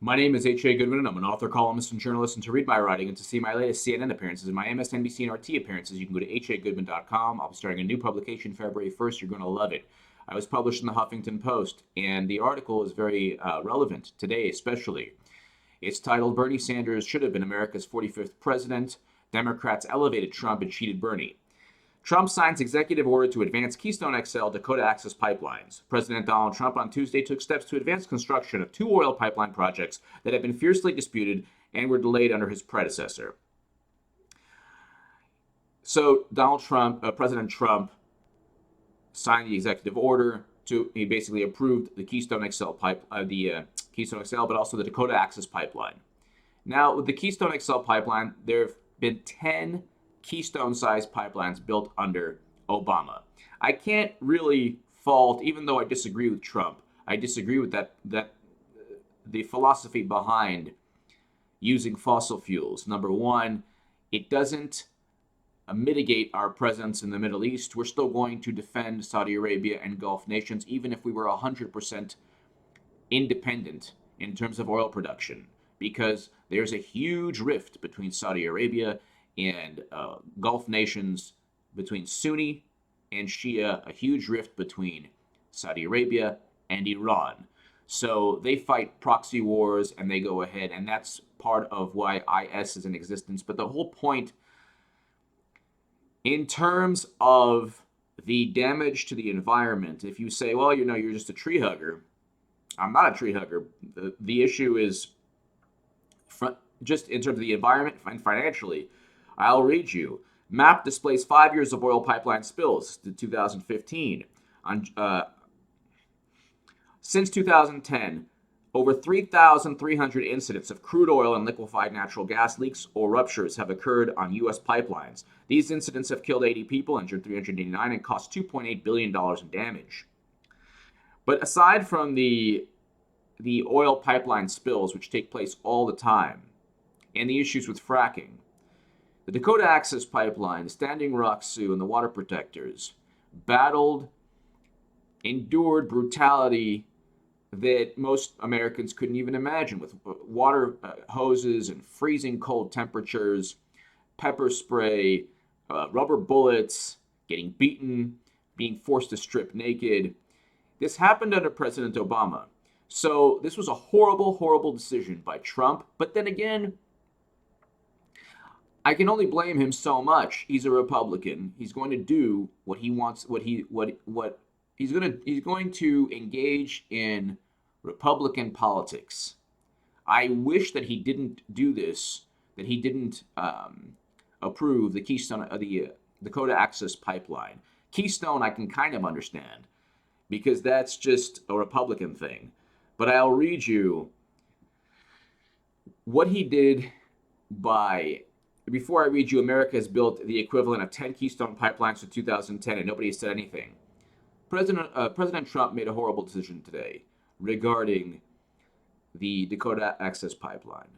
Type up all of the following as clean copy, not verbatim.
My name is H.A. Goodman, and I'm an author, columnist, and journalist. And to read my writing and to see my latest CNN appearances and my MSNBC and RT appearances, you can go to hagoodman.com. I'll be starting a new publication February 1st. You're going to love it. I was published in the Huffington Post, and the article is very relevant today, especially. It's titled, Bernie Sanders Should Have Been America's 45th President. Democrats Elevated Trump and Cheated Bernie. Trump signs executive order to advance Keystone XL Dakota Access pipelines. President Donald Trump on Tuesday took steps to advance construction of two oil pipeline projects that had been fiercely disputed and were delayed under his predecessor. So President Trump signed the executive order he basically approved the Keystone XL Keystone XL, but also the Dakota Access pipeline. Now, with the Keystone XL pipeline, there have been 10 Keystone-sized pipelines built under Obama. I can't really fault, even though I disagree with Trump, I disagree with the philosophy behind using fossil fuels. Number one, it doesn't mitigate our presence in the Middle East. We're still going to defend Saudi Arabia and Gulf nations, even if we were 100% independent in terms of oil production, because there's a huge rift between Saudi Arabia and Gulf nations, between Sunni and Shia, a huge rift between Saudi Arabia and Iran. So they fight proxy wars and they go ahead, and that's part of why IS is in existence. But the whole point, in terms of the damage to the environment, if you say, well, you're just a tree hugger, I'm not a tree hugger. The issue is just in terms of the environment and financially. I'll read you. Map displays 5 years of oil pipeline spills to 2015. Since 2010, over 3,300 incidents of crude oil and liquefied natural gas leaks or ruptures have occurred on U.S. pipelines. These incidents have killed 80 people, injured 389, and cost $2.8 billion in damage. But aside from the oil pipeline spills, which take place all the time, and the issues with fracking, the Dakota Access Pipeline, the Standing Rock Sioux, and the water protectors endured brutality that most Americans couldn't even imagine, with water hoses and freezing cold temperatures, pepper spray, rubber bullets, getting beaten, being forced to strip naked. This happened under President Obama. So this was a horrible, horrible decision by Trump. But then again, I can only blame him so much. He's a Republican. He's going to do what he wants. He's going to engage in Republican politics. I wish that he didn't do this. That he didn't approve the Keystone, the Dakota Access Pipeline. Keystone, I can kind of understand, because that's just a Republican thing. But I'll read you what he did before I read you, America has built the equivalent of 10 Keystone pipelines for 2010, and nobody has said anything. President Trump made a horrible decision today regarding the Dakota Access Pipeline.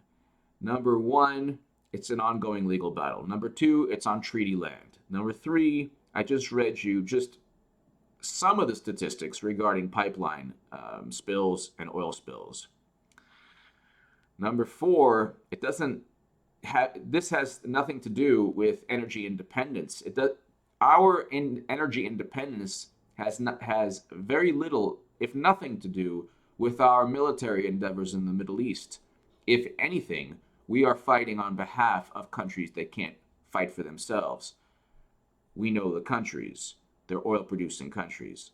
Number one, it's an ongoing legal battle. Number two, it's on treaty land. Number three, I just read you just some of the statistics regarding pipeline spills and oil spills. Number four, this has nothing to do with energy independence. Our energy independence has very little, if nothing, to do with our military endeavors in the Middle East. If anything, we are fighting on behalf of countries that can't fight for themselves. We know the countries. They're oil-producing countries.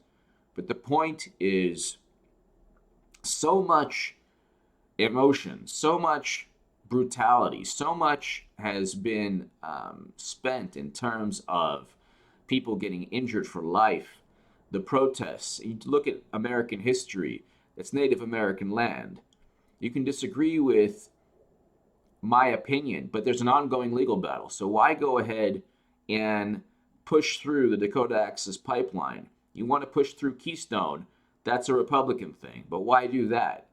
But the point is, so much emotion, so much brutality, so much has been spent in terms of people getting injured for life, the protests. You look at American history, it's Native American land. You can disagree with my opinion, but there's an ongoing legal battle. So why go ahead and push through the Dakota Access Pipeline? You want to push through Keystone, that's a Republican thing, but why do that?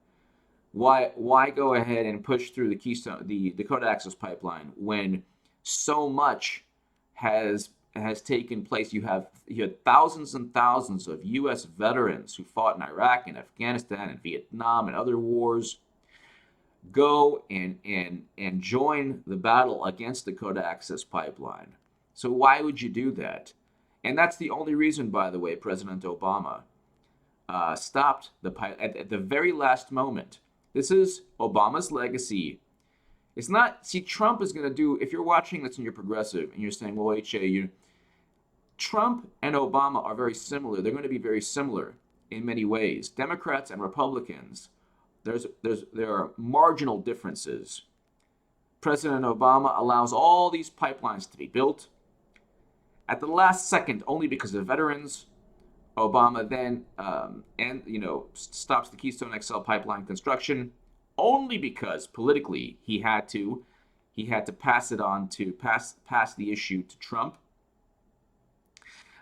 Why go ahead and push through the Dakota Access Pipeline when so much has taken place? You had thousands and thousands of U.S. veterans who fought in Iraq and Afghanistan and Vietnam and other wars. go and join the battle against the Dakota Access Pipeline. So why would you do that? And that's the only reason, by the way, President Obama stopped the pipeline at the very last moment. This is Obama's legacy. It's not, see, Trump is going to do, if you're watching this and you're progressive and you're saying, well, Trump and Obama are very similar. They're going to be very similar in many ways. Democrats and Republicans, there are marginal differences. President Obama allows all these pipelines to be built at the last second, only because of veterans. Obama then stops the Keystone XL pipeline construction, only because politically he had to pass the issue to Trump.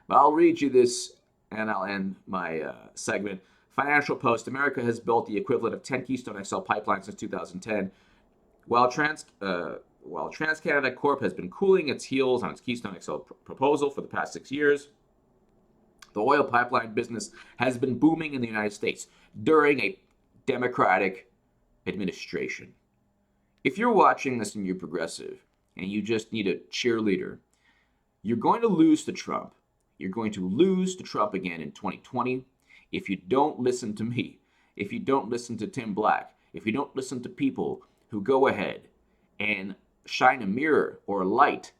But I'll read you this, and I'll end my segment. Financial Post: America has built the equivalent of 10 Keystone XL pipelines since 2010, while TransCanada Corp has been cooling its heels on its Keystone XL proposal for the past 6 years. The oil pipeline business has been booming in the United States during a Democratic administration. If you're watching this and you're progressive and you just need a cheerleader, you're going to lose to Trump. You're going to lose to Trump again in 2020 if you don't listen to me, if you don't listen to Tim Black, if you don't listen to people who go ahead and shine a mirror or a light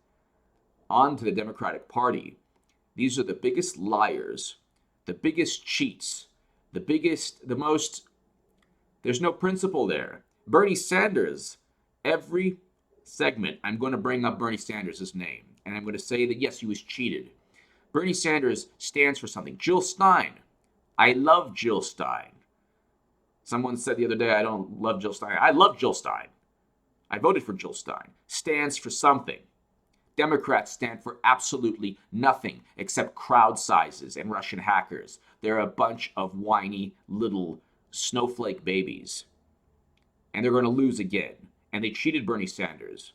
onto the Democratic Party. These are the biggest liars, the biggest cheats, there's no principle there. Bernie Sanders, every segment, I'm going to bring up Bernie Sanders' name, and I'm going to say that, yes, he was cheated. Bernie Sanders stands for something. Jill Stein. I love Jill Stein. Someone said the other day, I don't love Jill Stein. I love Jill Stein. I voted for Jill Stein. Stands for something. Democrats stand for absolutely nothing except crowd sizes and Russian hackers. They're a bunch of whiny little snowflake babies. And they're going to lose again. And they cheated Bernie Sanders.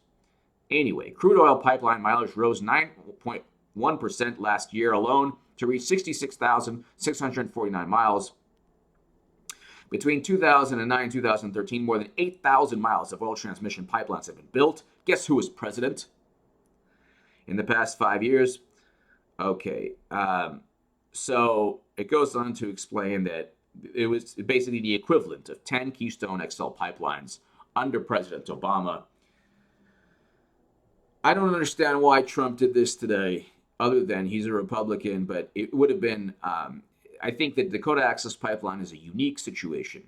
Anyway, crude oil pipeline mileage rose 9.1% last year alone to reach 66,649 miles. Between 2009 and 2013, more than 8,000 miles of oil transmission pipelines have been built. Guess who was president in the past 5 years? Okay, so it goes on to explain that it was basically the equivalent of 10 Keystone XL pipelines under President Obama. I don't understand why Trump did this today, other than he's a Republican, but it would have been, I think that Dakota Access Pipeline is a unique situation.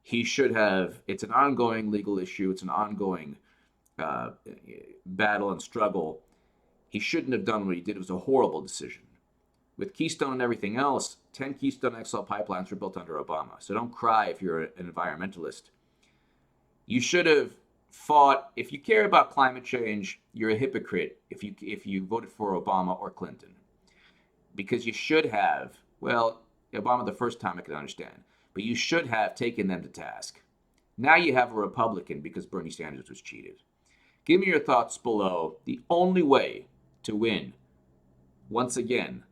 He should have, it's an ongoing legal issue, it's an ongoing battle and struggle. He shouldn't have done what he did. It was a horrible decision. With Keystone and everything else, 10 Keystone XL pipelines were built under Obama. So don't cry if you're an environmentalist. You should have fought. If you care about climate change, you're a hypocrite if you voted for Obama or Clinton. Because you should have, well, Obama the first time I could understand, but you should have taken them to task. Now you have a Republican because Bernie Sanders was cheated. Give me your thoughts below. The only way to win, once again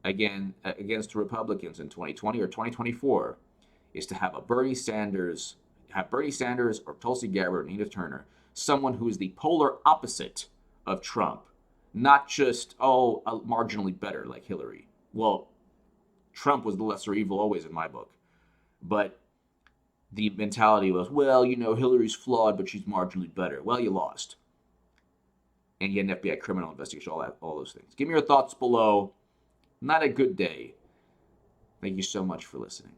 against Republicans in 2020 or 2024, is to have Bernie Sanders or Tulsi Gabbard, Nina Turner, someone who is the polar opposite of Trump, not just marginally better like Hillary. Well, Trump was the lesser evil always in my book, but the mentality was, well, Hillary's flawed, but she's marginally better. Well, you lost. And you had an FBI criminal investigation, all those things. Give me your thoughts below. Not a good day. Thank you so much for listening.